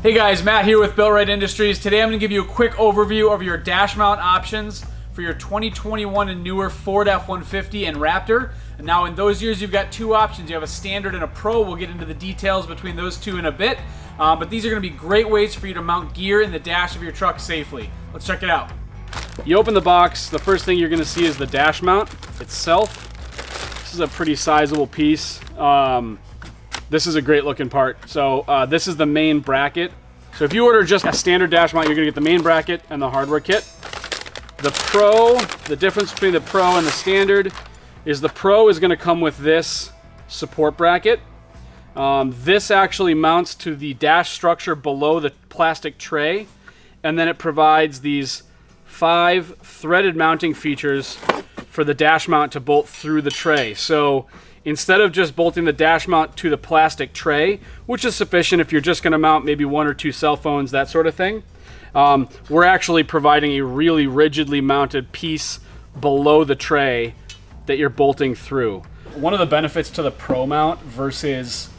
Hey guys, Matt here with BuiltRight Industries. Today I'm going to give you a quick overview of your dash mount options for your 2021 and newer Ford F-150 and Raptor. And now in those years you've got two options. You have a standard and a pro. We'll get into the details between those two in a bit. But these are going to be great ways for you to mount gear in the dash of your truck safely. Let's check it out. You open the box, the first thing you're going to see is the dash mount itself. This is a pretty sizable piece. This is a great looking part. So this is the main bracket. So if you order just a standard dash mount, you're gonna get the main bracket and the hardware kit. The Pro, the difference between the Pro and the standard is the Pro is gonna come with this support bracket. This actually mounts to the dash structure below the plastic tray, and then it provides these 5 threaded mounting features for the dash mount to bolt through the tray. So instead of just bolting the dash mount to the plastic tray, which is sufficient if you're just going to mount maybe 1 or 2 cell phones, that sort of thing, we're actually providing a really rigidly mounted piece below the tray that you're bolting through. One of the benefits to the Pro mount versus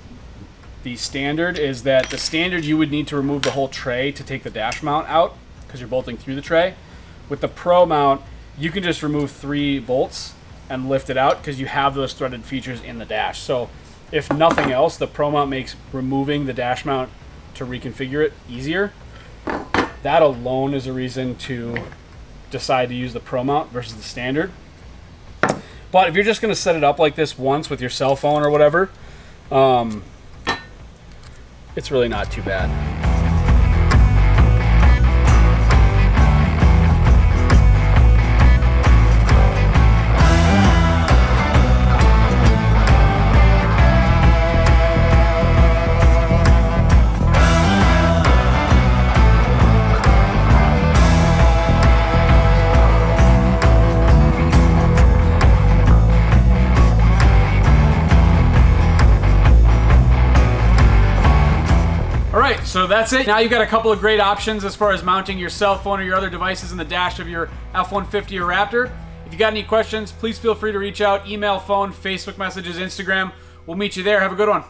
the standard is that the standard you would need to remove the whole tray to take the dash mount out because you're bolting through the tray. With the Pro mount, you can just remove 3 bolts and lift it out because you have those threaded features in the dash. So if nothing else, the Pro mount makes removing the dash mount to reconfigure it easier. That alone is a reason to decide to use the Pro mount versus the standard. But if you're just going to set it up like this once with your cell phone or whatever, it's really not too bad. Alright, so that's it. Now you've got a couple of great options as far as mounting your cell phone or your other devices in the dash of your F-150 or Raptor. If you got any questions, please feel free to reach out. Email, phone, Facebook messages, Instagram. We'll meet you there. Have a good one.